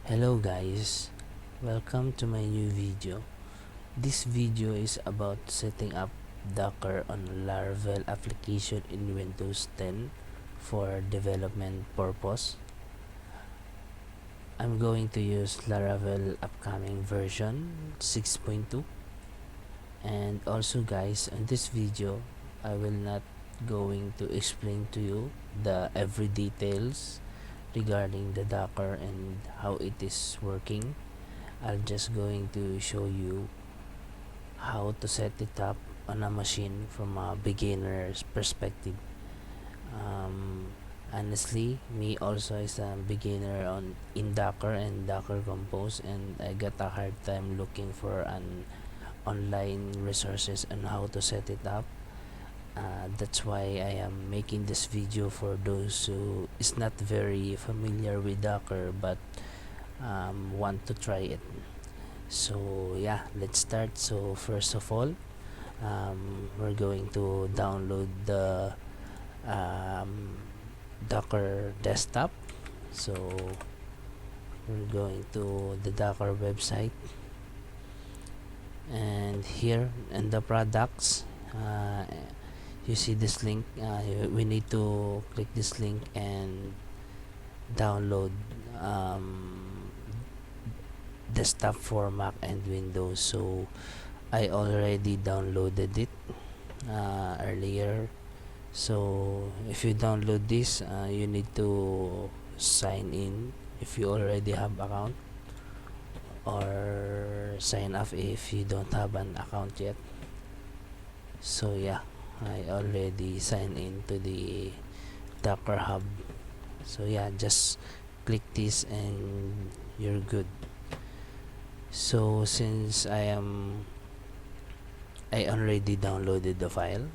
Hello guys, welcome to my new video. This video is about setting up Docker on Laravel application in Windows 10 for development purpose. I'm going to use Laravel upcoming version 6.2, and also guys, in this video I will not going to explain to you the every details regarding the Docker and how it is working. I'm just going to show you how to set it up on a machine from a beginner's perspective. um, Honestly, me also is a beginner in Docker and Docker Compose, and I got a hard time looking for an online resources on how to set it up. That's why I am making this video for those who is not very familiar with Docker but want to try it. So yeah, let's start. So first of all, we're going to download the um, Docker desktop. So we're going to the Docker website, and here in the products, you see this link. We need to click this link and download desktop for Mac and Windows. So I already downloaded it earlier. So if you download this, you need to sign in if you already have account, or sign up if you don't have an account yet. So yeah, I already signed in to the Docker Hub. So yeah, just click this and you're good. So since I already downloaded the file,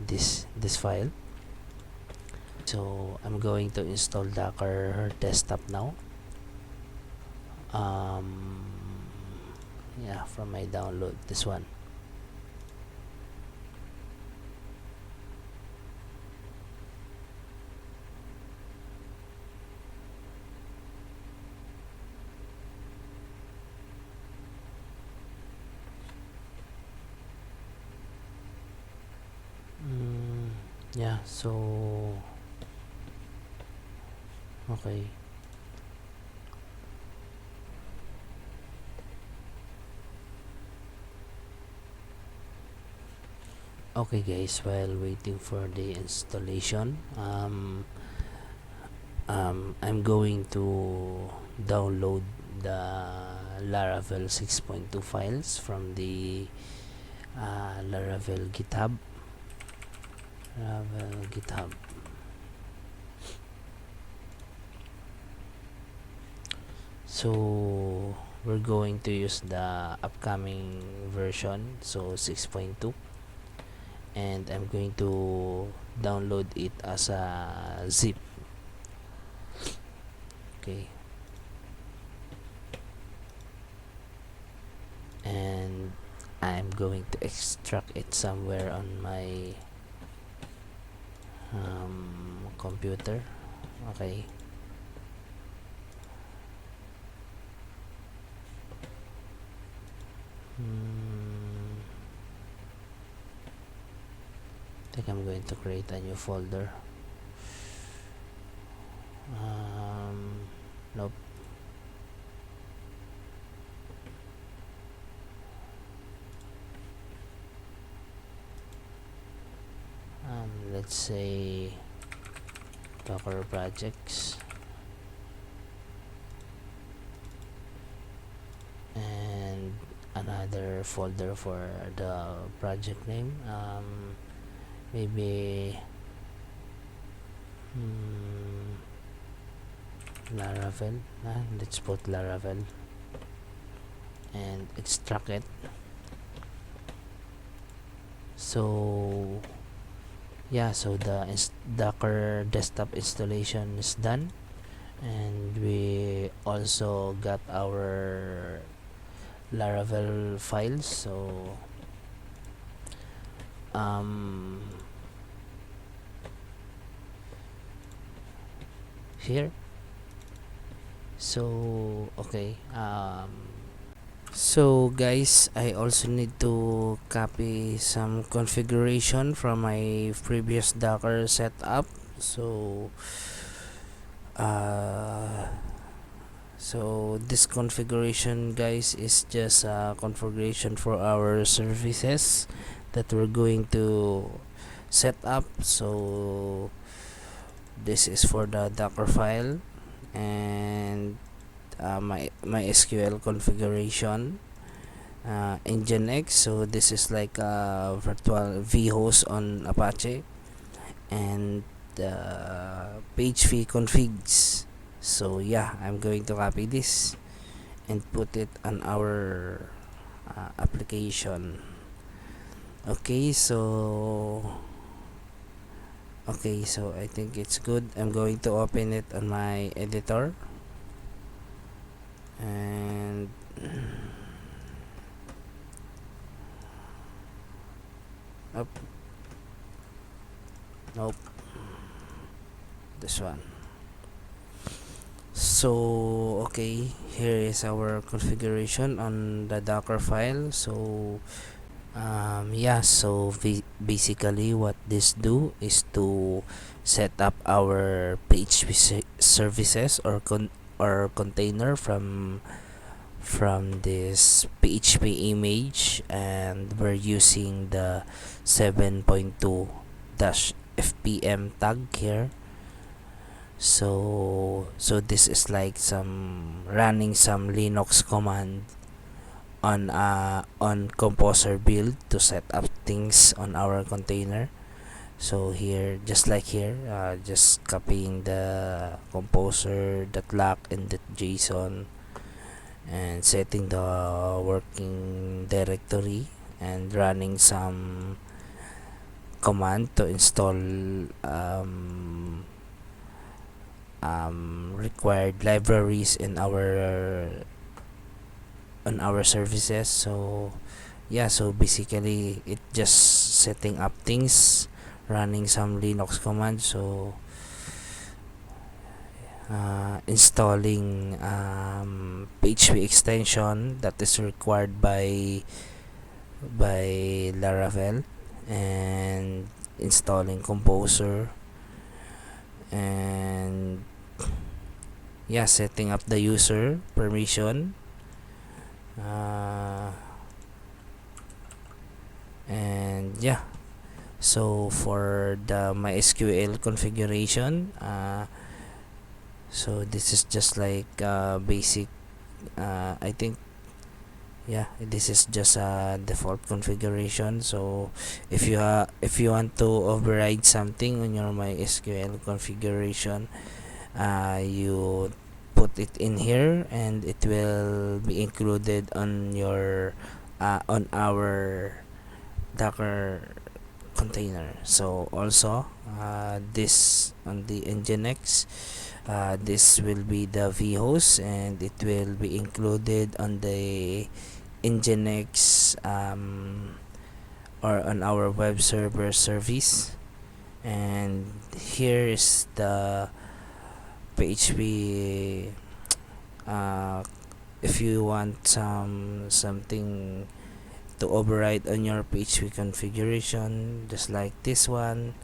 this file, so I'm going to install Docker desktop now. Yeah, from my download, this one. Yeah, so okay. Okay guys, while waiting for the installation, I'm going to download the Laravel 6.2 files from the Laravel GitHub. So we're going to use the upcoming version, so 6.2, and I'm going to download it as a zip. Okay, and I'm going to extract it somewhere on my computer. Okay, I think I'm going to create a new folder. Nope. Let's say Docker projects, and another folder for the project name. Maybe Laravel. Let's put Laravel and extract it. So yeah, so the Docker desktop installation is done, and we also got our Laravel files. So here So okay, so guys, I also need to copy some configuration from my previous Docker setup. So uh, so this configuration, guys, is just a configuration for our services that we're going to set up. So this is for the Docker file and my SQL configuration, Nginx. So this is like a virtual vhost on Apache, and PHP configs. So yeah, I'm going to copy this and put it on our application. Okay, so I think it's good. I'm going to open it on my editor, and oh, nope, this one. So okay, here is our configuration on the Docker file. So yeah, so basically what this do is to set up our PHP services or container from this PHP image, and we're using the 7.2 dash fpm tag here. So this is like some running some Linux command on Composer build to set up things on our container. So here, just like here, just copying the composer.lock and .json and setting the working directory and running some command to install required libraries in our services. So yeah, so basically it just setting up things, running some Linux commands. So installing PHP extension that is required by Laravel, and installing Composer, and yeah, setting up the user permission, and yeah, so for the MySQL configuration, so this is just like basic, I think, yeah, this is just a default configuration. So if you want to override something on your MySQL configuration, you put it in here and it will be included on your on our Docker container. So also this on the Nginx, this will be the vhost and it will be included on the Nginx or on our web server service. And here is the PHP. If you want something to override on your PHP configuration, just like this one,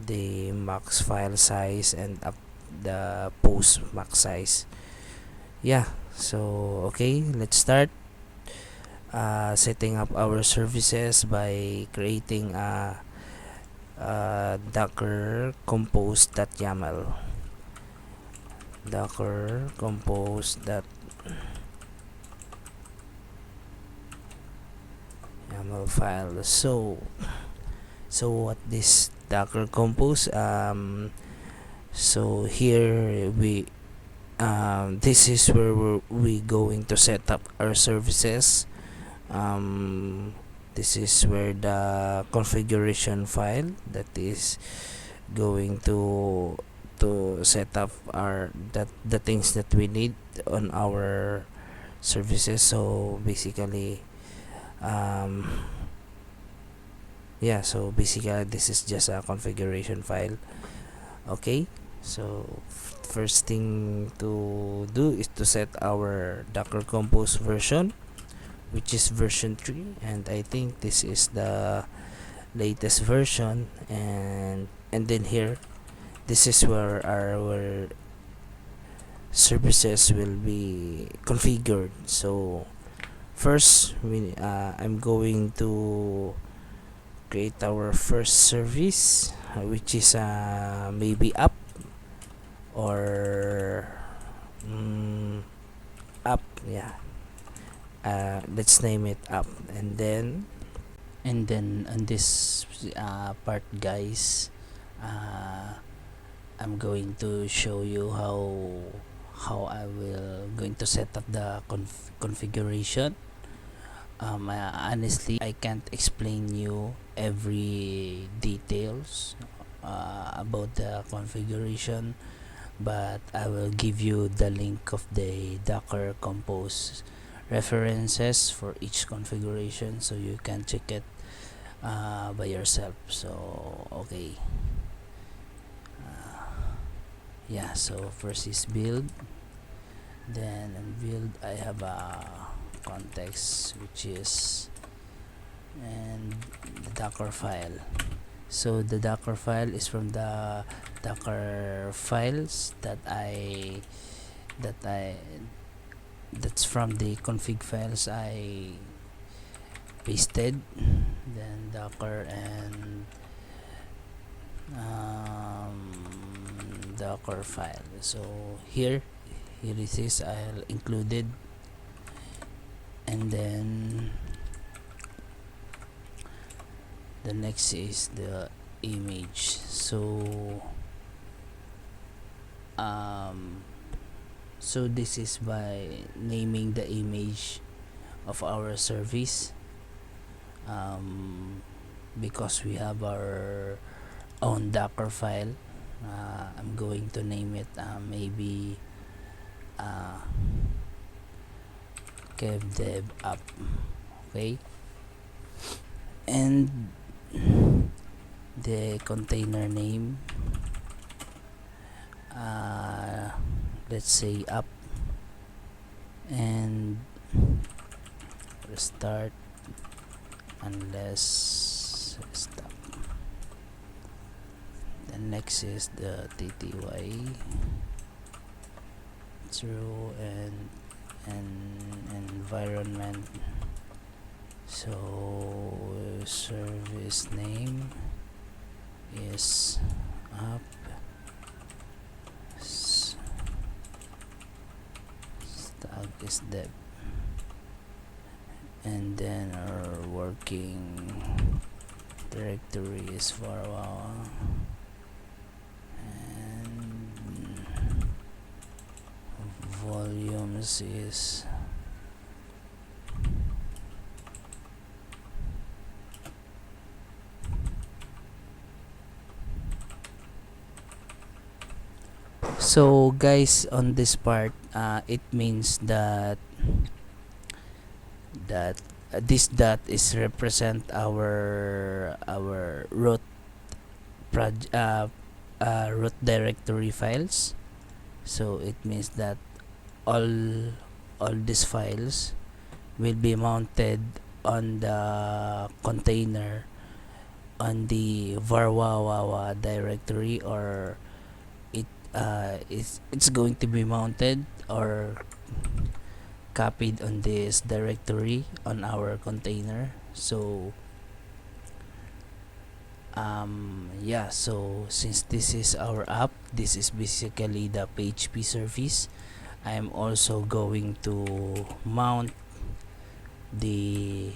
the max file size and up the post max size. Yeah, so okay, let's start setting up our services by creating a docker-compose.yml docker-compose.yml file. So what this Docker Compose, so here this is where we going to set up our services. This is where the configuration file that is going to set up the things that we need on our services. So basically yeah, so basically this is just a configuration file. Okay, So first thing to do is to set our Docker Compose version, which is version 3, and I think this is the latest version. And then here, this is where our services will be configured. So first, I'm going to create our first service, which is maybe app or app. Yeah, let's name it app. And then on this part, guys, uh, I'm going to show you how I will going to set up the configuration. Honestly, I can't explain you every details about the configuration, but I will give you the link of the Docker Compose references for each configuration, so you can check it by yourself. So okay, yeah. So first is build. Then in build, I have a context, which is and the Docker file. So the Docker file is from the Docker files that I that's from the config files I pasted. Then Docker and Docker file. So here it is. I'll included. And then the next is the image. So this is by naming the image of our service, because we have our own Docker file. I'm going to name it maybe kevdev app. Okay, and the container name, let's say app, and restart unless stop. The next is the tty 0 and environment. So service name is app, tag is dev, and then our working directory is varwawa, and volumes is so guys. On this part, it means that this dot is represent our root directory files. So it means that all these files will be mounted on the container on the varwawa directory, or it's going to be mounted or copied on this directory on our container. So yeah, so since this is our app, this is basically the PHP service. I'm also going to mount the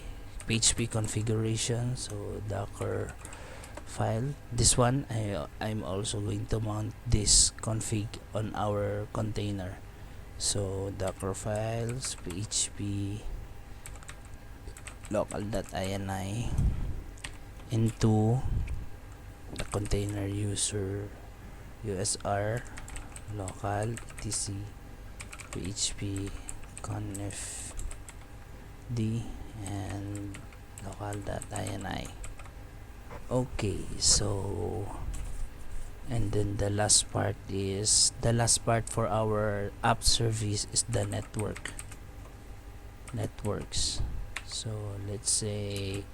PHP configuration. So Docker file, this one, I'm also going to mount this config on our container. So Docker files php local.ini into the container user usr local etc php conf d and local.ini. Okay, so And then the last part for our app service is the networks. So let's say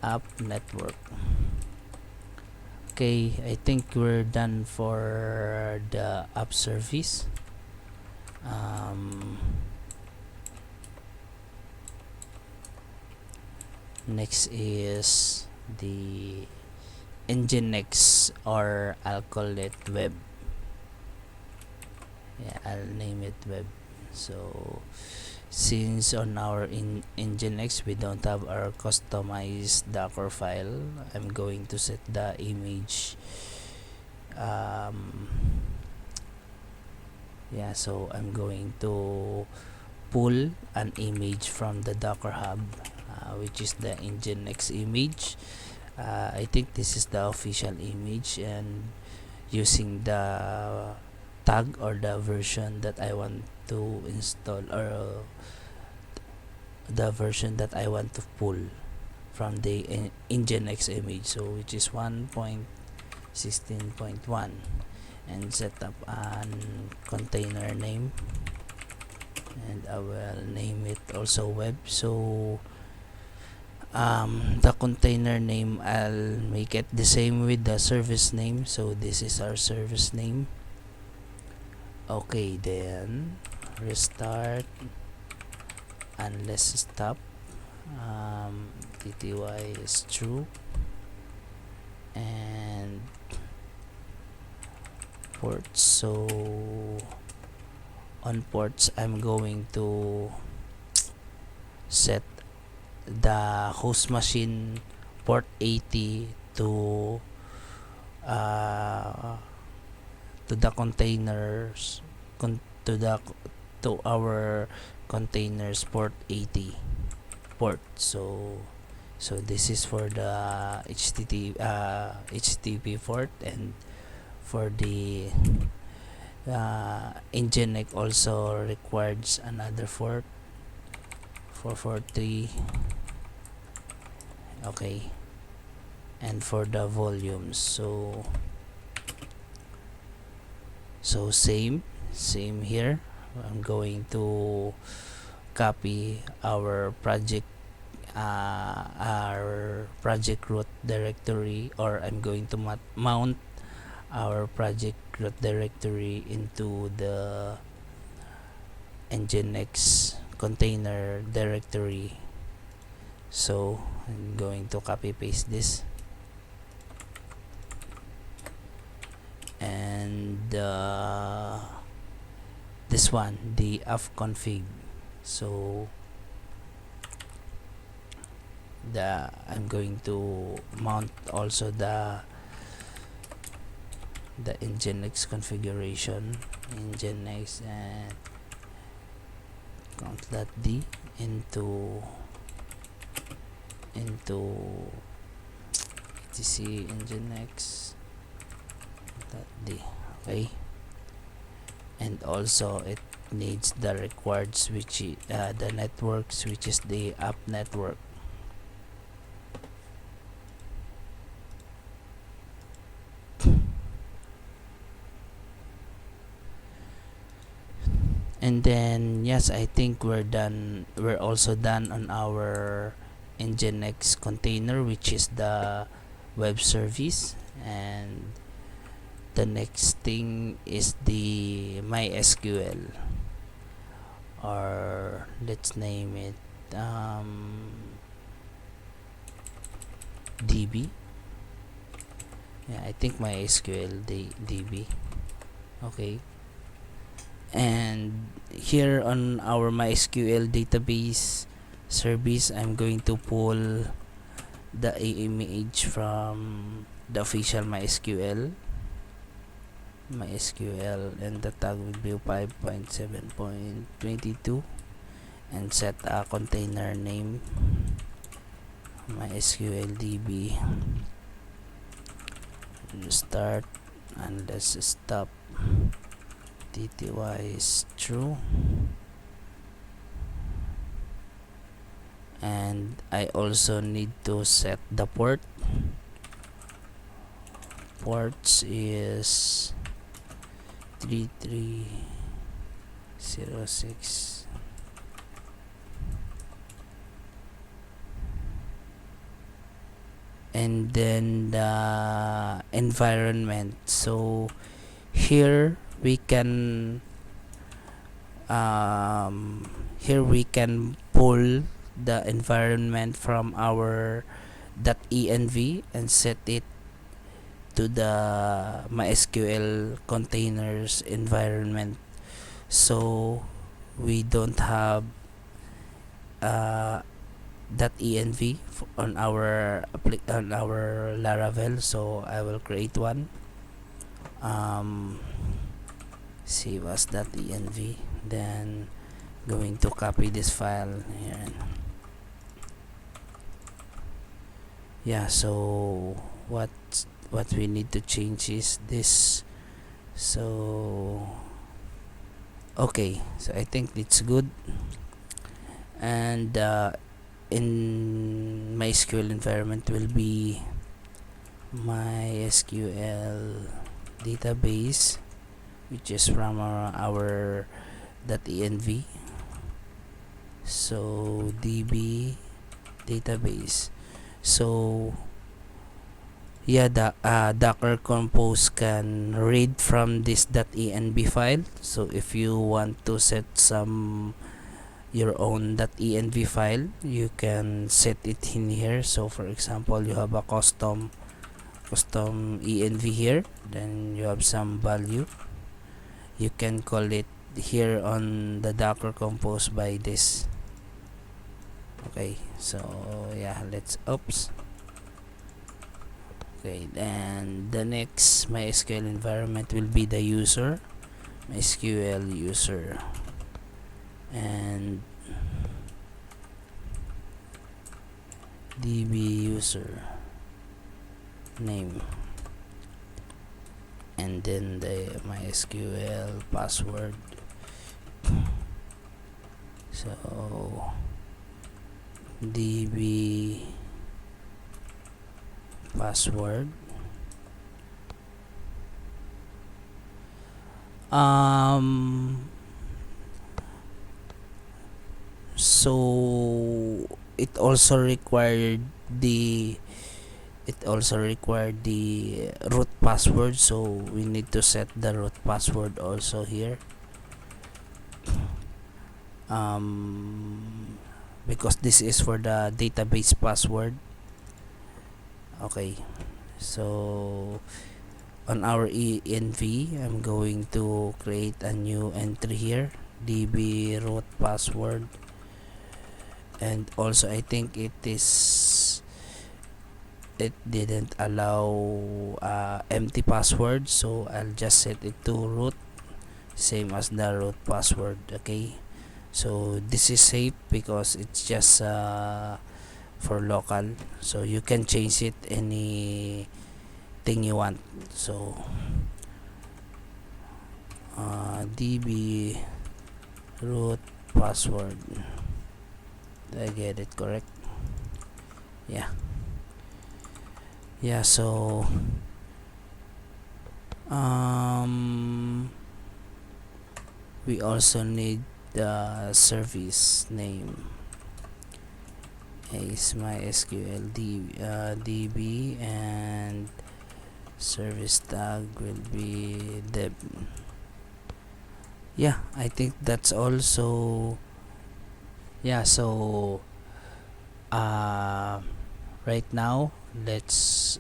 app network. Okay, I think we're done for the app service. Next is the Nginx, or I'll call it web. Yeah, I'll name it web. So since on our Nginx we don't have our customized Docker file, I'm going to set the image. Yeah, so I'm going to pull an image from the Docker Hub, which is the Nginx image. I think this is the official image, and using the tag or the version that I want to install, or the version that I want to pull from the Nginx image, so which is 1.16.1, and set up an container name, and I will name it also web. So the container name, I'll make it the same with the service name, so this is our service name. Okay, then restart unless stop. TTY is true, and ports, so on ports I'm going to set the host machine port 80 to the containers, to our containers port 80 port. So this is for the HTTP port, and for the Nginx also requires another port, 443. Okay, and for the volumes, so same here. I'm going to copy our project root directory, or I'm going to mount our project root directory into the Nginx container directory. So I'm going to copy paste this, and this one, the fconfig. So I'm going to mount also the Nginx configuration, Nginx, and count.d into etc nginx.d. Okay, and also it needs the required switch, the networks, which is the app network. And then yes, I think we're also done on our Nginx container, which is the web service. And the next thing is the MySQL, or let's name it DB. Yeah, I think MySQL DB. Okay, and here on our MySQL database service, I'm going to pull the image from the official MySQL, and the tag will be 5.7.22, and set a container name, MySQL DB. Start unless stop. TTY is true, and I also need to set the port ports is 3306. And then the environment, so here we can pull the environment from our .env and set it to the MySQL containers environment, so we don't have .env on our Laravel. So I will create one. See what's .env, then going to copy this file here. Yeah, so what we need to change is this. So okay, so I think it's good. And in MySQL environment will be MySQL database, which is from our .env. So db database. So yeah, the docker-compose can read from this .env file. So if you want to set some your own .env file, you can set it in here. So for example, you have a custom env here, then you have some value, you can call it here on the docker-compose by this. Okay, so yeah, let's okay, then the next MySQL environment will be the user, MySQL user, and db user name, and then the MySQL password. So db password, so it also required the root password, so we need to set the root password also here, because this is for the database password. Okay, so on our env, I'm going to create a new entry here, db root password, and also I think it didn't allow empty password, so I'll just set it to root, same as the root password. Okay, so this is safe because it's just for local, so you can change it anything you want. So db root password, did I get it correct? Yeah, so we also need the service name is MySQL db, and service tag will be deb. Yeah, I think that's also. Yeah, so right now let's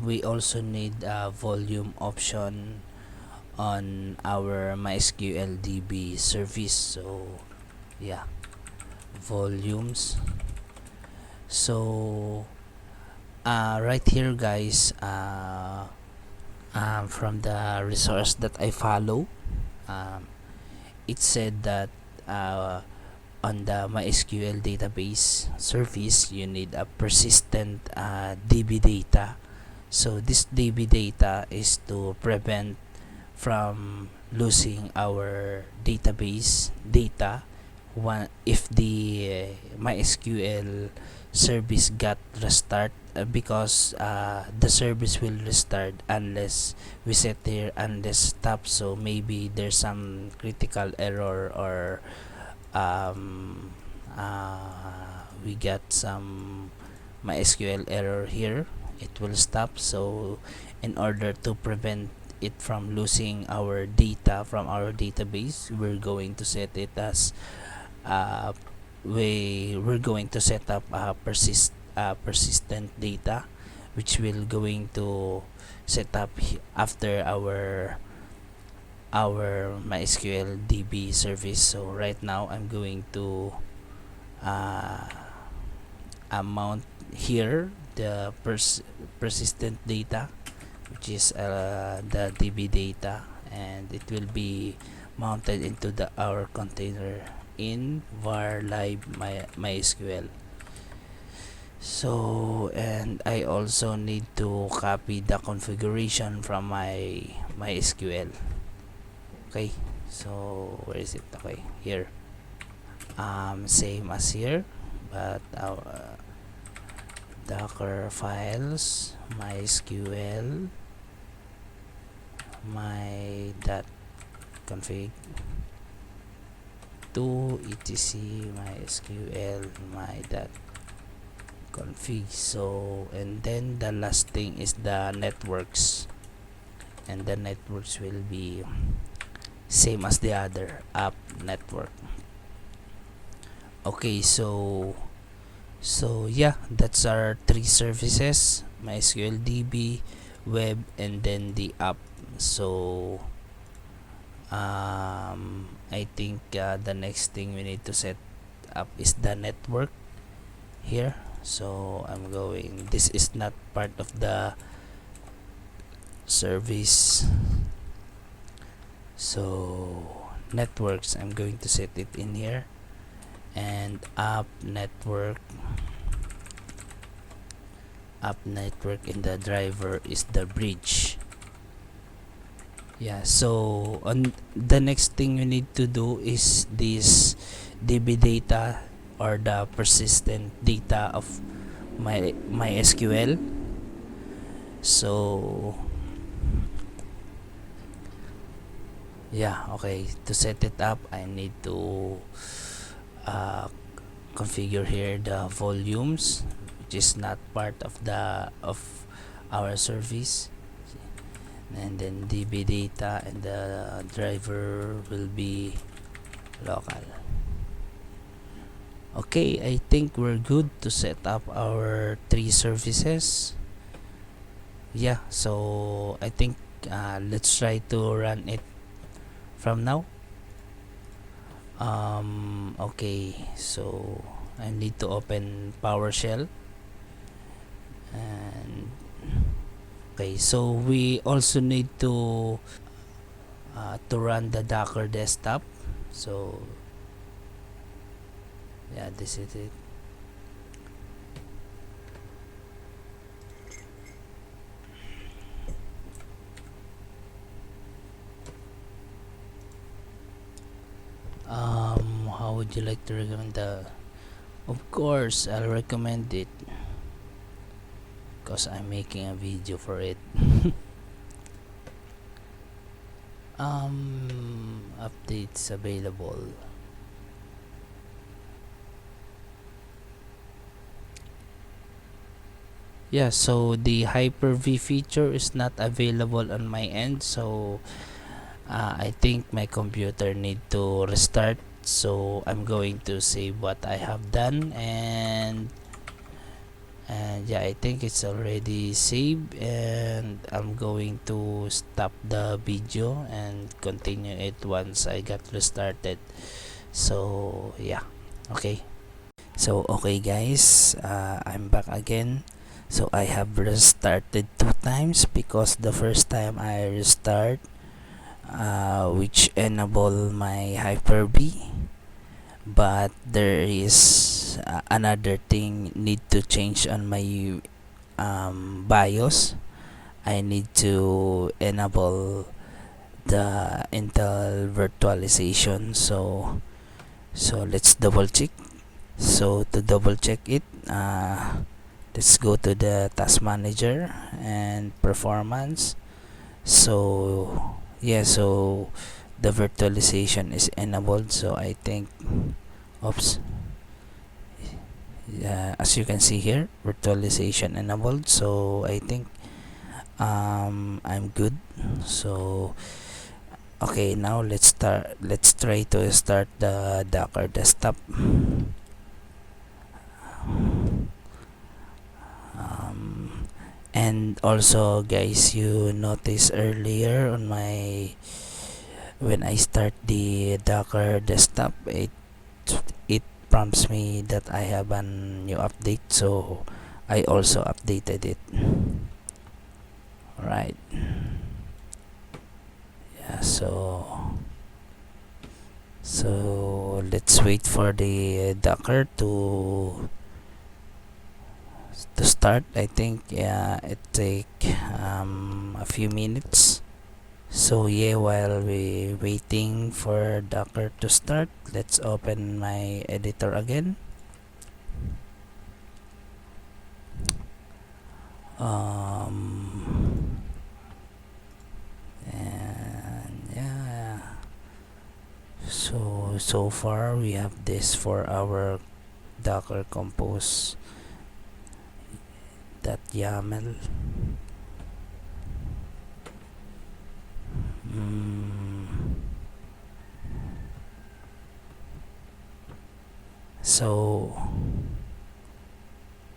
we also need a volume option on our MySQL DB service. So yeah, volumes. So right here guys, from the resource that I follow, it said that on the MySQL database service you need a persistent DB data. So this DB data is to prevent from losing our database data if the MySQL service got restart because the service will restart unless we set here unless stop, so maybe there's some critical error or we got some MySQL error here. It will stop, so in order to prevent it from losing our data from our database, we're going to set it as we're going to set up a persistent data, which will going to set up after our MySQL DB service. So right now I'm going to mount here the persistent data, which is the DB data, and it will be mounted into our container in var live MySQL. So, and I also need to copy the configuration from my MySQL. Okay, so where is it? Okay, here. Same as here, but our docker files MySQL my.config to etc MySQL my.config. So, and then the last thing is the networks, and the networks will be same as the other app network. Okay, so yeah, that's our three services: MySQL DB, web, and then the app. So I think the next thing we need to set up is the network here. So I'm going, this is not part of the service, so networks, I'm going to set it in here, and app network in the driver is the bridge. Yeah, so on the next thing you need to do is this DB data, or the persistent data of MySQL. So yeah, okay, to set it up I need to configure here the volumes, which is not part of our service, and then DB data, and the driver will be local. Okay, I think we're good to set up our three services. Yeah, so I think let's try to run it from now. Okay, so I need to open PowerShell, and okay, so we also need to run the Docker desktop. So yeah, this is it. How would you like to recommend the? Of course, I'll recommend it because I'm making a video for it. Updates available. Yeah, so the Hyper-V feature is not available on my end, so I think my computer need to restart. So I'm going to save what I have done, and yeah, I think it's already saved, and I'm going to stop the video and continue it once I got restarted. So yeah, okay. So okay guys, I'm back again. So I have restarted 2 times because the first time I restart, which enable my Hyper-V, but there is another thing need to change on my BIOS. I need to enable the Intel virtualization. So let's double check. So to double check it, let's go to the task manager and performance. So yeah, so the virtualization is enabled, so I think, oops, as you can see here, virtualization enabled, so I think I'm good. So okay, now let's try to start the Docker desktop. And also guys, you notice earlier on my, when I start the Docker desktop, it prompts me that I have a new update, so I also updated it. Right. Yeah, so let's wait for the Docker to start. I think yeah, it take a few minutes. So yeah, while we waiting for Docker to start, let's open my editor again. And yeah, so far we have this for our docker-compose.yml.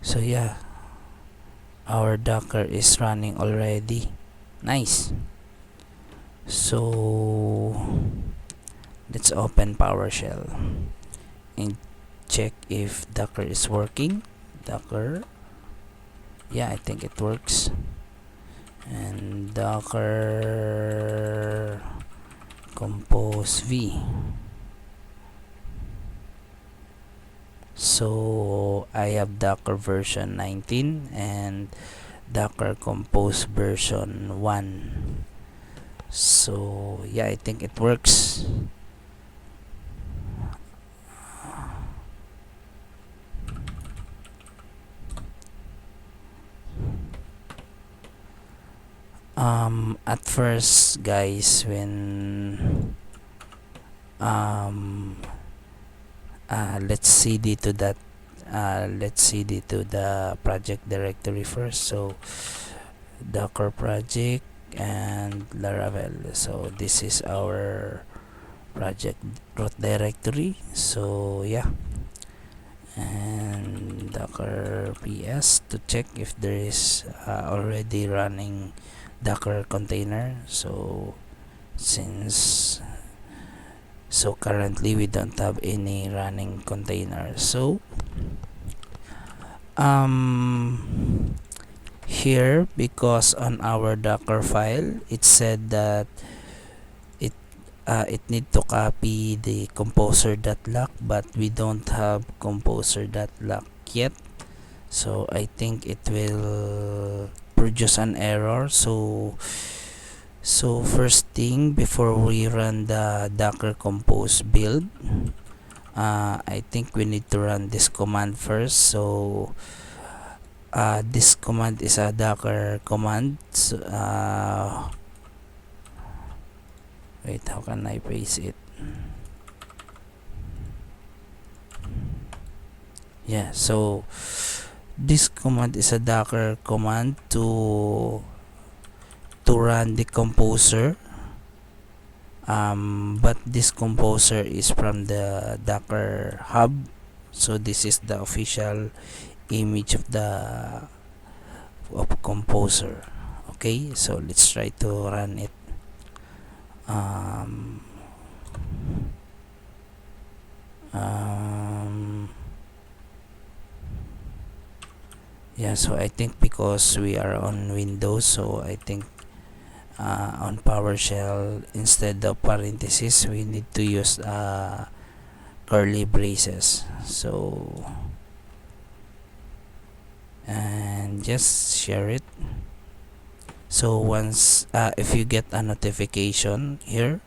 So yeah, our Docker is running already. Nice. So let's open PowerShell and check if Docker is working. Docker, yeah, I think it works. And Docker compose v. So I have Docker version 19 and Docker compose version 1. So yeah, I think it works. At first guys, when let's cd to that let's cd to the project directory first. So Docker project and Laravel, so this is our project root directory. So yeah, and Docker ps to check if there is already running Docker container. So currently we don't have any running container. So here, because on our Docker file it said that it need to copy the composer.lock, but we don't have composer.lock yet. So I think it will produce an error. So first thing, before we run the Docker compose build, I think we need to run this command first. So this command is a Docker command. So, wait, how can I paste it? Yeah, so this command is a Docker command to run the composer, but this composer is from the Docker hub. So this is the official image of the composer. Okay, so let's try to run it. Yeah, so I think because we are on Windows, so I think on PowerShell, instead of parentheses, we need to use curly braces. So and just share it. So once if you get a notification here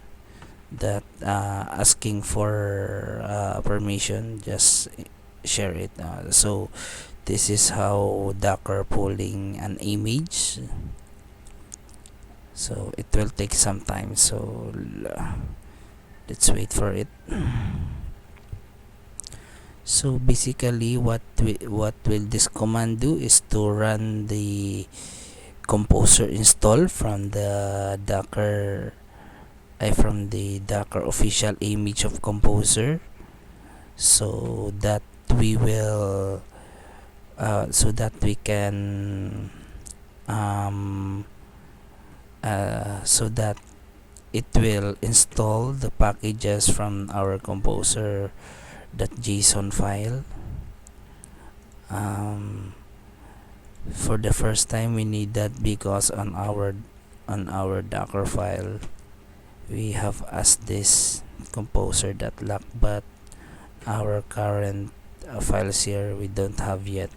that asking for permission, just share it. So this is how Docker pulling an image. So it will take some time. So let's wait for it. So basically, what will this command do is to run the composer install from the Docker official image of composer, so that we will so that we can so that it will install the packages from our composer.json file. For the first time we need that because on our Docker file we have as this composer.lock, but our current files here we don't have yet.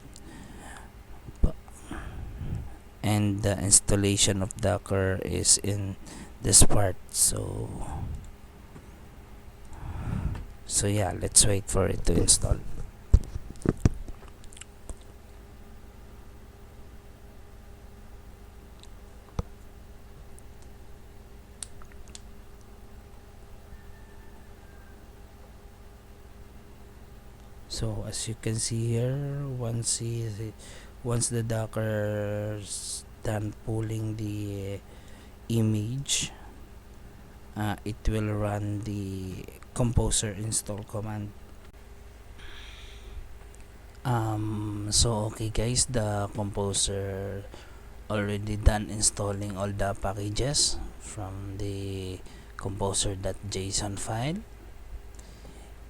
And the installation of Docker is in this part. So yeah, let's wait for it to install. So as you can see here, once the Docker's done pulling the image, it will run the composer install command. So okay guys, the composer already done installing all the packages from the composer.json file,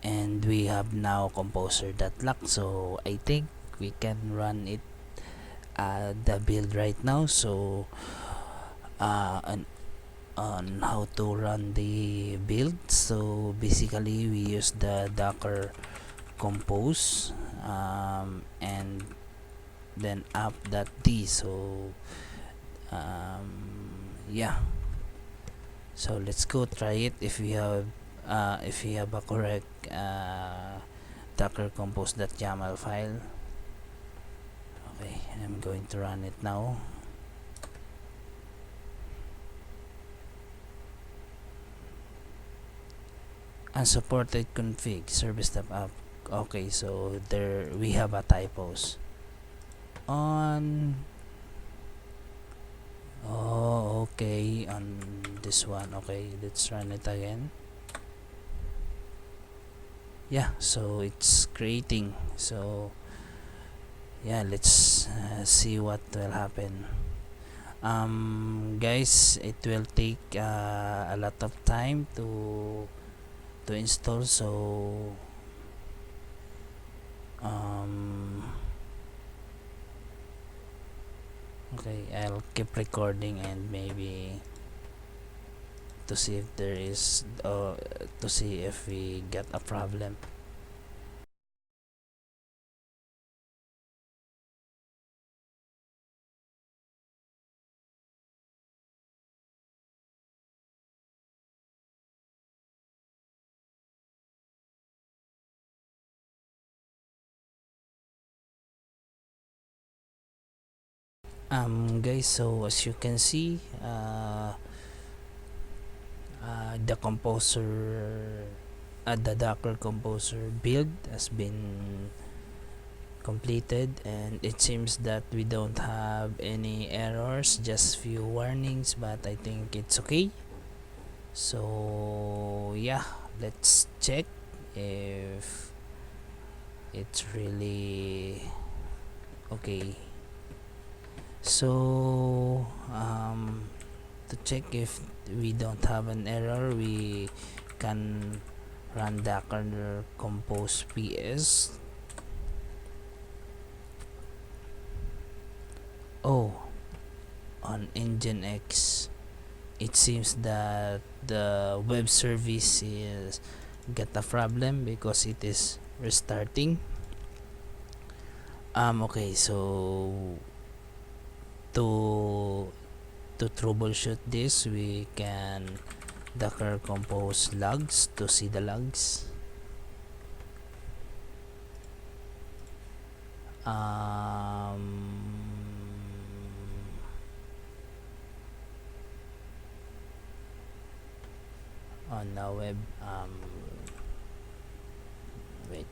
and we have now composer.lock. So I think we can run it, the build right now. So on how to run the build, so basically we use the docker compose, and then app.d. So yeah, so let's go try it if we have a correct docker-compose.yml file. Okay, I'm going to run it now. Unsupported config service tab app. Okay, so there we have a typos on. Oh, okay, on this one. Okay, let's run it again. Yeah, so it's creating. So yeah, let's see what will happen. Guys, it will take a lot of time to install. So okay, I'll keep recording and maybe to see if there is to see if we get a problem. Guys, so as you can see, the composer the docker composer build has been completed, and it seems that we don't have any errors, just few warnings, but I think it's okay. So yeah, let's check if it's really okay. So to check if we don't have an error, we can run docker compose ps. Oh, on nginx it seems that the web service is got a problem because it is restarting. Okay, so to troubleshoot this, we can docker compose logs to see the logs. on the web, wait,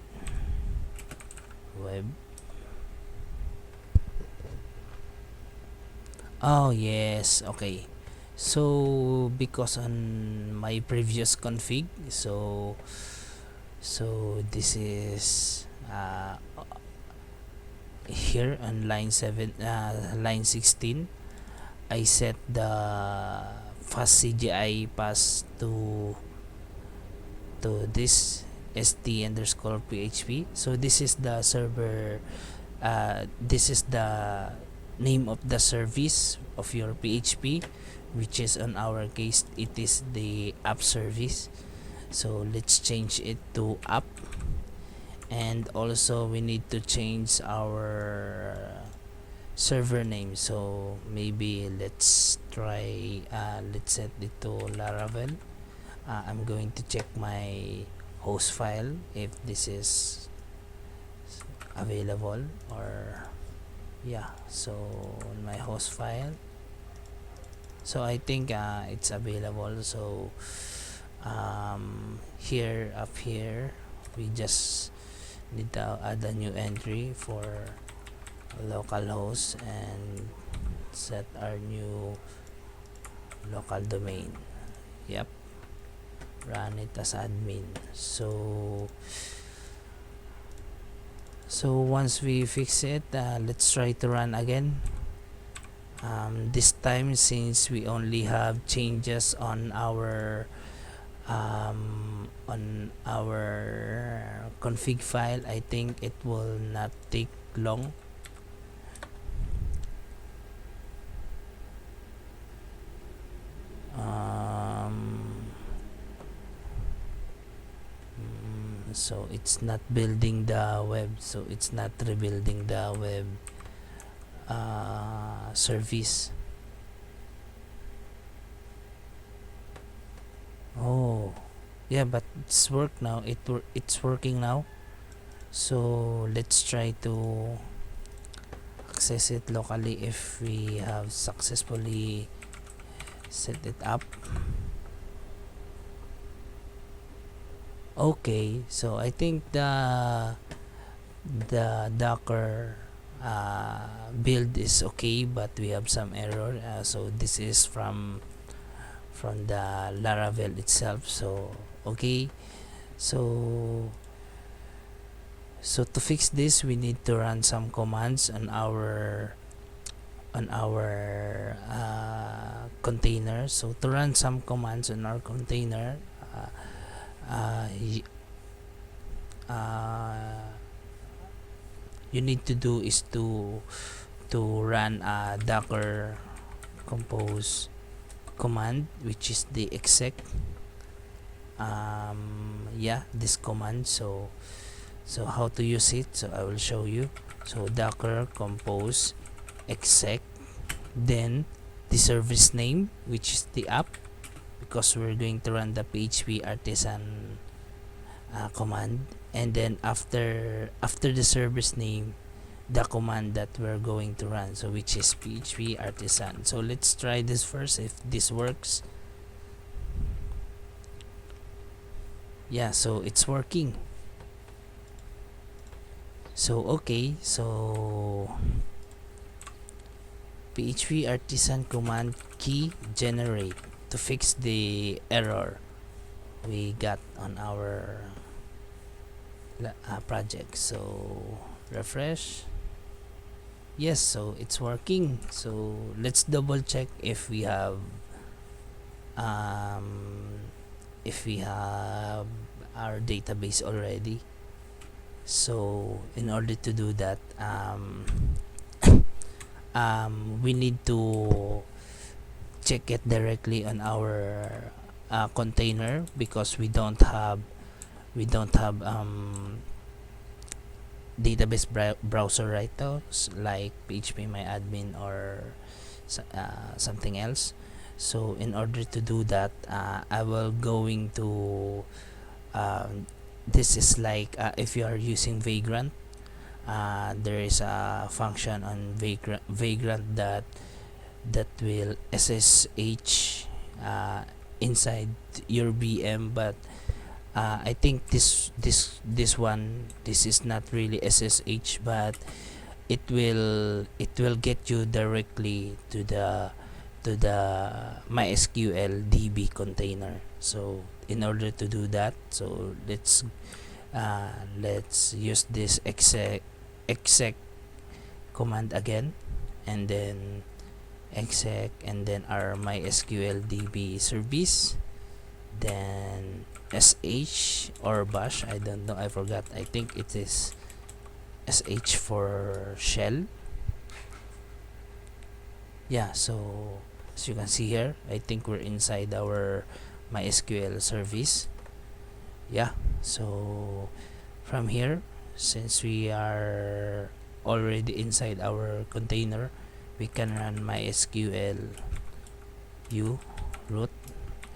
web. Oh yes, okay. So because on my previous config, so this is here on line 16, I set the fast CGI pass to this st underscore php. So this is the server, this is the name of the service of your php, which is on our case it is the app service. So let's change it to app, and also we need to change our server name. So maybe let's try, let's set it to Laravel. I'm going to check my host file if this is available, or yeah, so on my host file, so I think it's available. So here, up here, we just need to add a new entry for localhost and set our new local domain. Yep, run it as admin. So once we fix it, let's try to run again. This time, since we only have changes on our config file, I think it will not take long. So it's not building the web, so it's not rebuilding the web service. Oh yeah, but it's it's working now. So let's try to access it locally if we have successfully set it up. Okay, so I think the docker build is okay, but we have some error. So this is from the Laravel itself. So okay, so to fix this, we need to run some commands on our container. So to run some commands on our container, you need to do is to run a docker compose command, which is the exec. Yeah, this command. So how to use it, so I will show you. So docker compose exec, then the service name, which is the app, because we're going to run the php artisan command, and then after the service name, the command that we're going to run, so which is php artisan. So let's try this first if this works. Yeah, so it's working. So okay, so php artisan command key generate to fix the error we got on our project. So refresh. Yes, so it's working. So let's double check if we have our database already. So in order to do that, we need to check it directly on our container, because we don't have database browser right now, like phpMyAdmin or something else. So in order to do that, I will going to this is like if you are using Vagrant, there is a function on vagrant that will SSH inside your VM, but I think this is not really SSH, but it will get you directly to the MySQL DB container. So in order to do that, so let's use this exec command again, and then exec, and then our MySQL DB service, then sh or bash, I don't know, I forgot, I think it is sh for shell. Yeah, so as you can see here, I think we're inside our MySQL service. Yeah, so from here, since we are already inside our container, we can run MySQL u root,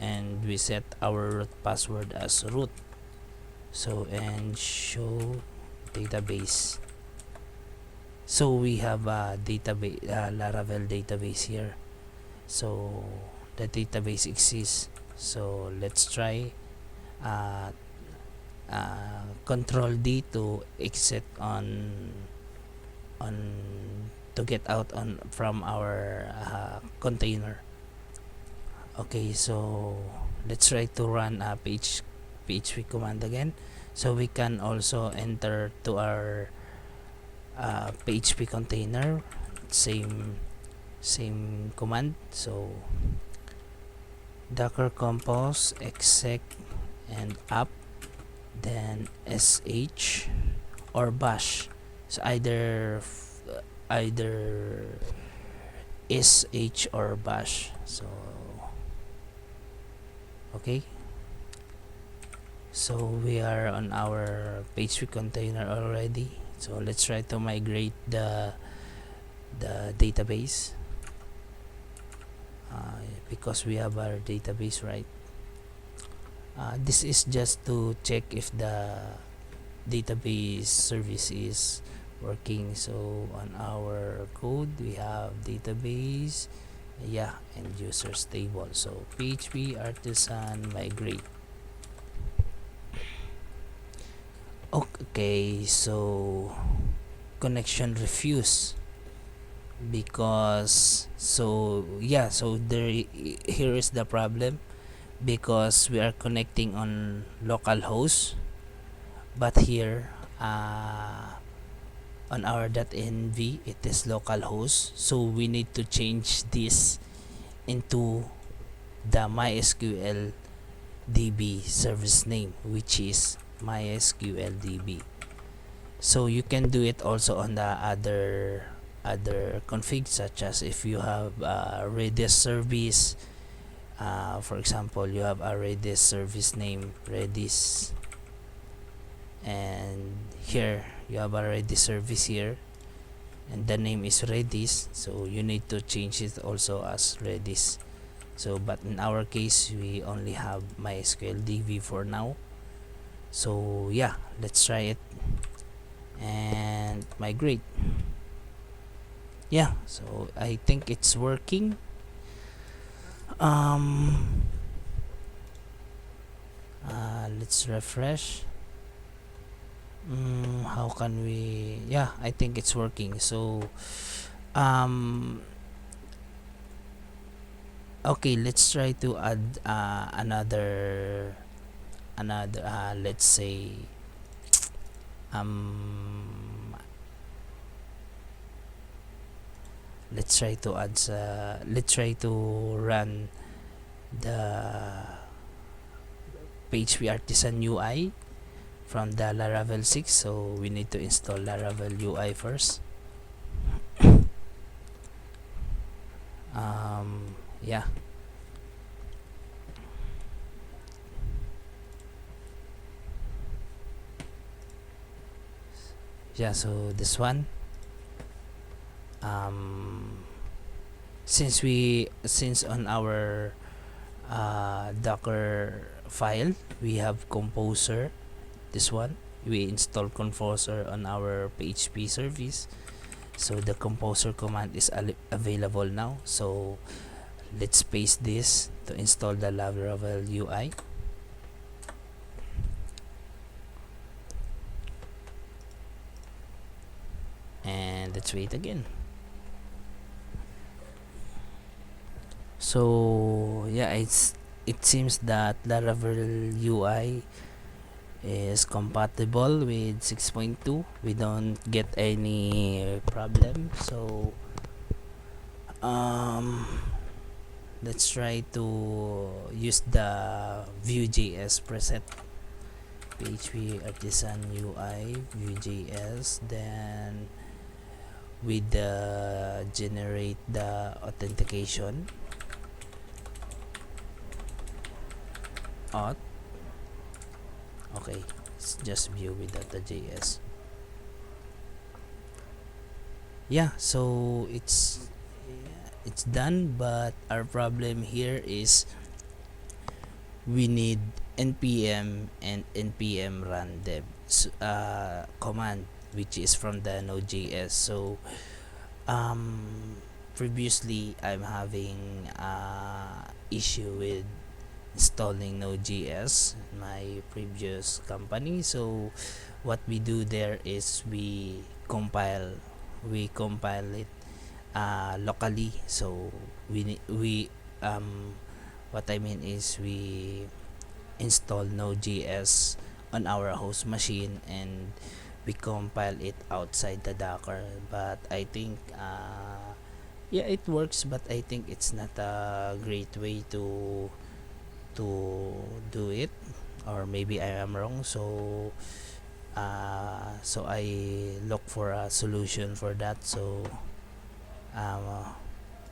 and we set our root password as root. So, and show database. So we have a database, Laravel database here. So the database exists. So let's try Control D to exit on to get out on from our container. Okay, so let's try to run a php command again. So we can also enter to our PHP container, same command. So docker-compose exec and up, then sh or bash. So either sh or bash. So okay, so we are on our PHP container already. So let's try to migrate the database, because we have our database, right? This is just to check if the database service is working. So on our code we have database, yeah, and users table. So php artisan migrate. Okay, so connection refuse, because so here is the problem, because we are connecting on localhost, but here on our .env it is localhost, so we need to change this into the MySQL DB service name, which is MySQL DB. So you can do it also on the other config, such as if you have Redis service, for example, you have a Redis service name Redis, and here you have a Redis service here, and the name is Redis, so you need to change it also as Redis. So but in our case we only have MySQL DB for now. So yeah, let's try it and migrate. Yeah, so I think it's working. Let's refresh. How can we, yeah, I think it's working. So okay, let's try to add another let's say let's try to run the PHP artisan UI from the Laravel 6. So we need to install Laravel UI first. Yeah, so this one, since on our Docker file we have composer, this one, we install composer on our PHP service. So the composer command is available now. So let's paste this to install the Laravel UI. And let's wait again. So yeah, it seems that Laravel UI is compatible with 6.2. We don't get any problem. So let's try to use the Vue.js preset, PHP artisan UI Vue.js, then with the generate the authentication auth. Okay, it's just Vue without the JS. Yeah, so it's done, but our problem here is we need npm and npm run dev command, which is from the Node.js. So previously I'm having issue with installing Node.js in my previous company. So what we do there is we compile it locally. So we what I mean is we install Node.js on our host machine and we compile it outside the Docker. But I think yeah, it works, but I think it's not a great way to do it, or maybe I am wrong. So so I look for a solution for that. So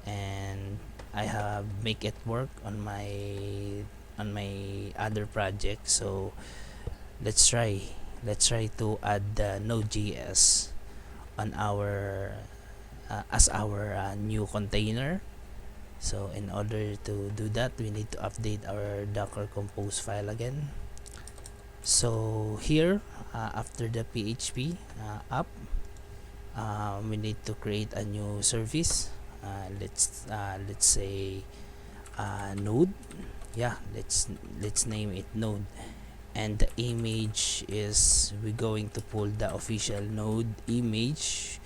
and I have make it work on my other project. So let's try to add the Node.js on our as our new container. So in order to do that, we need to update our docker-compose file again. So here after the PHP app, we need to create a new service. Let's say node. Yeah, let's name it node, and the image is we're going to pull the official node image,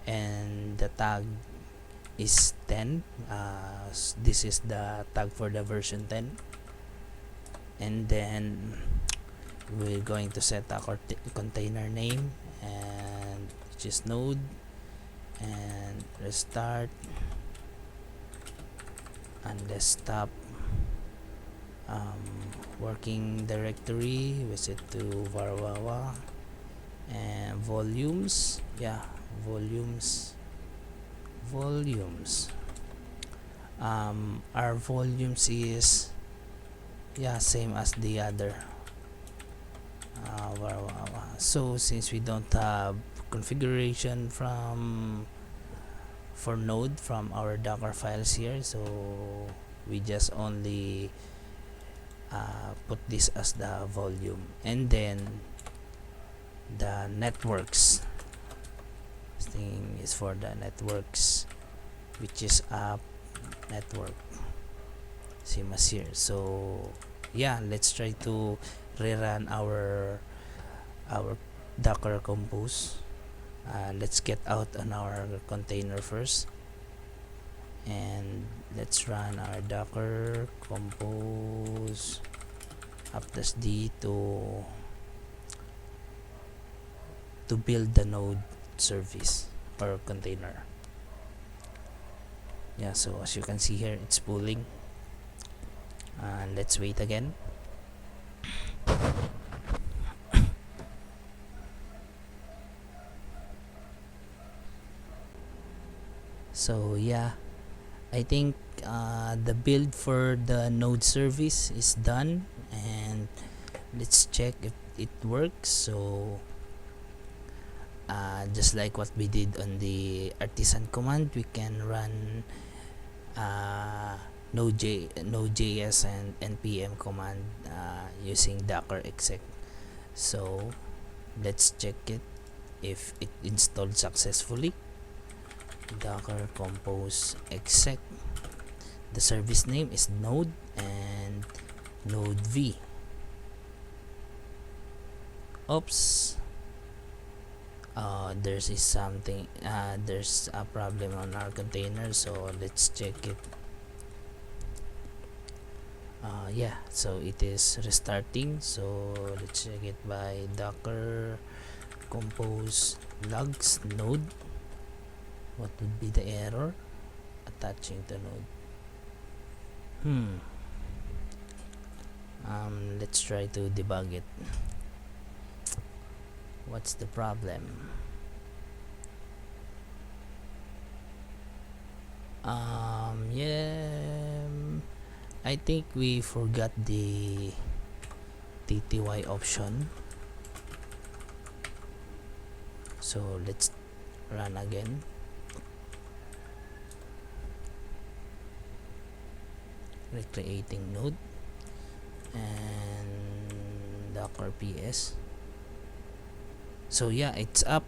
and the tag is 10. This is the tag for the version 10, and then we're going to set a container name, and which is node, and restart, and desktop working directory, we set to varwawa, and volumes. Yeah, volumes. Our volumes is same as the other varwawa. So since we don't have configuration for node from our docker files here, so we just only put this as the volume, and then the networks thing is for the networks, which is app network, same as here. So yeah, let's try to rerun our docker compose. Let's get out on our container first, and let's run our docker compose -d to build the node service or container. Yeah, so as you can see here, it's pulling, and let's wait again. So yeah, I think the build for the node service is done, and let's check if it works. So just like what we did on the artisan command, we can run Node.js and npm command using docker exec. So let's check it if it installed successfully. Docker compose exec. The service name is node and node v. Oops, there's a problem on our container, so let's check it. Yeah, so it is restarting, so let's check it by docker compose logs node. What would be the error? Attaching to node. Let's try to debug it. What's the problem? Yeah, I think we forgot the TTY option, so let's run again. Recreating node and docker ps. So yeah, it's up.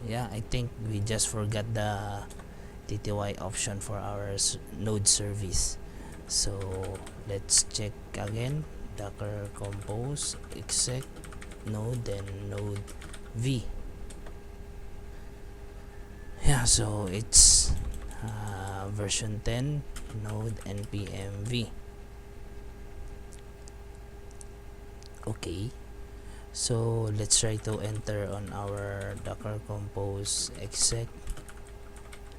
Yeah, I think we just forgot the TTY option for our node service, so let's check again. Docker compose exec node and node v. Yeah, so it's version 10 node npm v. Okay, so let's try to enter on our docker compose exec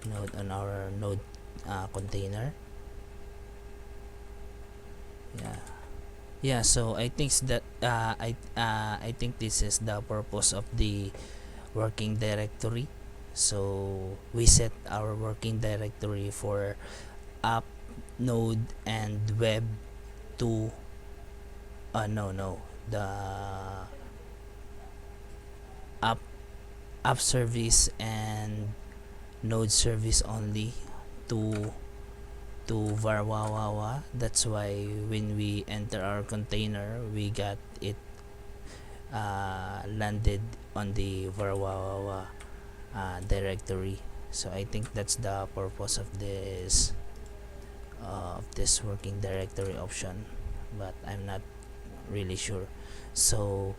node on our node container. Yeah, so I think that I think this is the purpose of the working directory. So we set our working directory for app, node, and web to the app service and node service only to varwawawa. That's why when we enter our container, we got it landed on the varwawawa directory. So I think that's the purpose of this working directory option, but I'm not really sure. So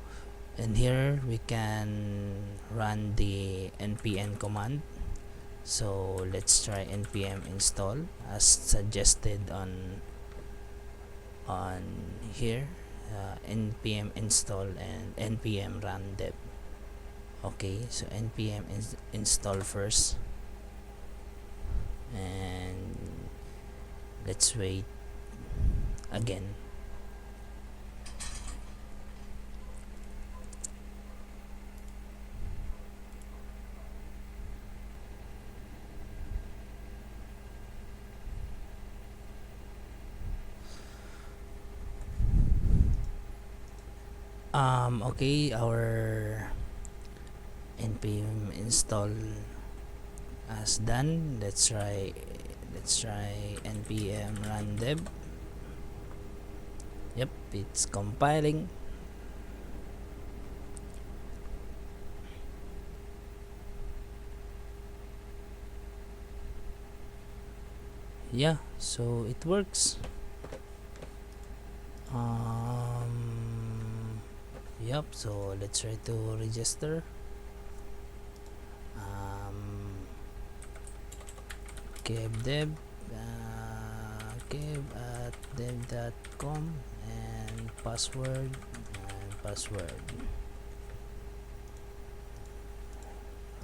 in here we can run the npm command. So let's try npm install as suggested on here. Npm install and npm run dev. Okay, so npm install first, and let's wait again. Okay, our npm install as done. Let's try npm run dev. Yep, it's compiling. Yeah, so it works. Yep, so let's try to register. Dev kev at dev.com and password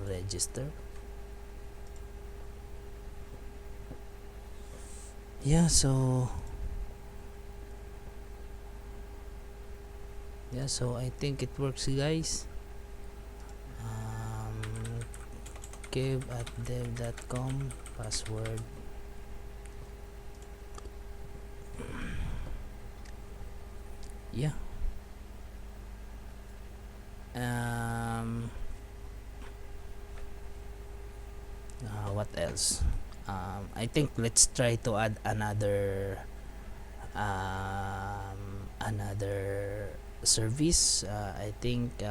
register. Yeah, so I think it works, guys. Kev at dev.com password. Yeah. What else? I think let's try to add another service, I think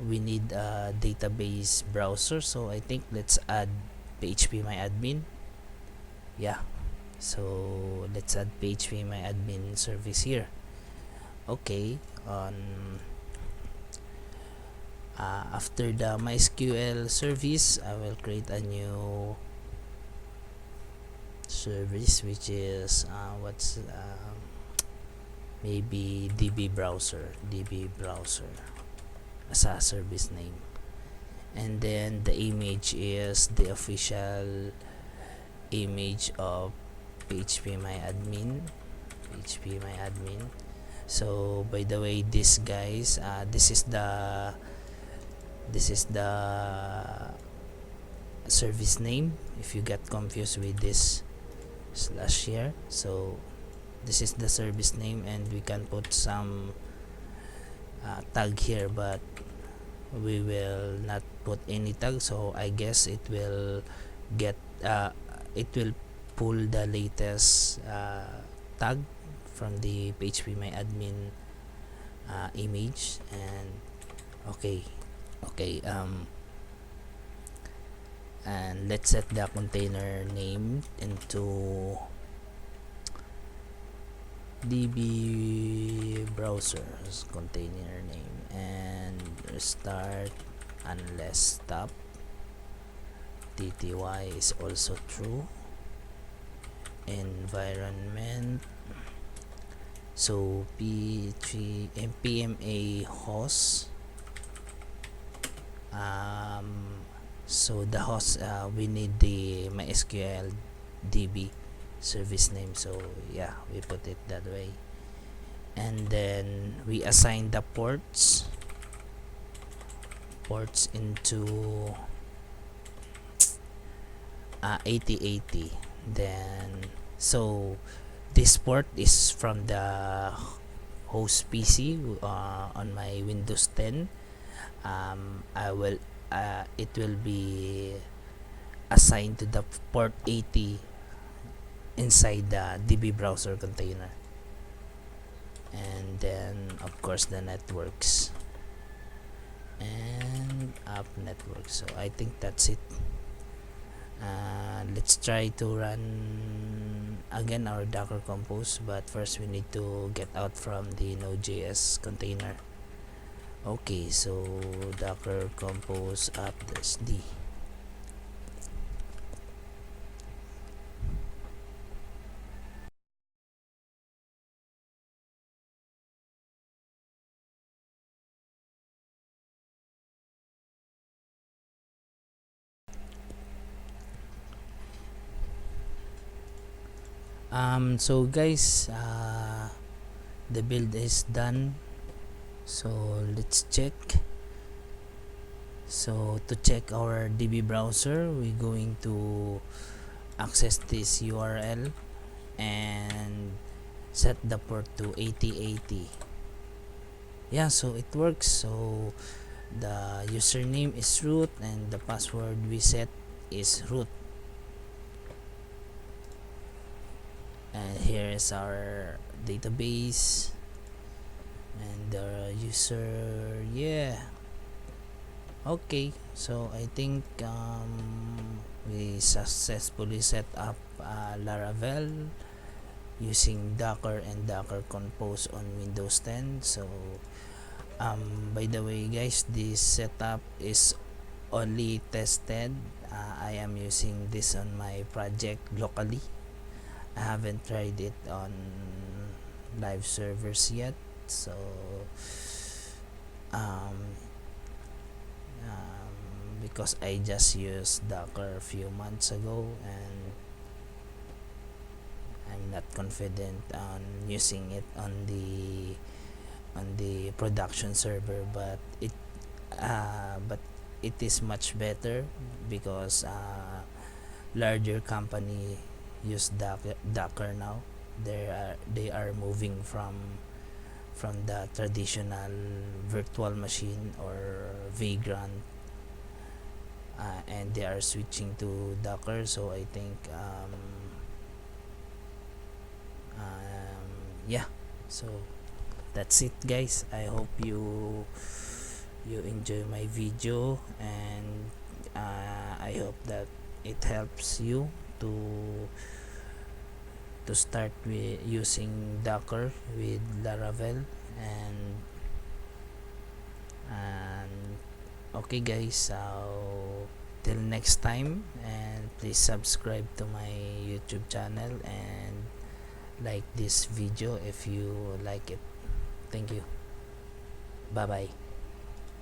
we need a database browser, so I think let's add php-myadmin. Yeah, so let's add php-myadmin service here. Okay, after the MySQL service, I will create a new service, which is maybe db browser as a service name. And then the image is the official image of php-myadmin. So by the way, this guys, this is the service name. If you get confused with this slash here, so this is the service name, and we can put some tag here, but we will not put any tag, so I guess it will get it will pull the latest tag from the php-myadmin image. And okay, and let's set the container name into db browsers container name, and start unless stop. tty is also true. Environment, so pma host, so the host, we need the MySQL DB service name, so yeah, we put it that way. And then we assign the ports into 8080. Then so this port is from the host PC on my Windows 10. It will be assigned to the port 80 inside the DB browser container. And then of course the networks and app network. So I think that's it. Let's try to run again our docker compose, but first we need to get out from the Node.js container. Okay, so docker compose app-d. So guys, the build is done, so let's check. So to check our DB browser, we're going to access this URL and set the port to 8080. Yeah, so it works. So the username is root and the password we set is root. And here is our database and the user. Yeah, okay, so I think we successfully set up Laravel using Docker and Docker Compose on Windows 10. So by the way guys, this setup is only tested. I am using this on my project locally. I haven't tried it on live servers yet, so because I just used Docker a few months ago and I'm not confident on using it on the production server, but it is much better because larger company use Docker now. They are moving from the traditional virtual machine or Vagrant, and they are switching to Docker. So I think yeah, so that's it guys. I hope you enjoy my video, and I hope that it helps you to start with using Docker with Laravel. And okay guys, so till next time, and please subscribe to my YouTube channel and like this video if you like it. Thank you. Bye bye.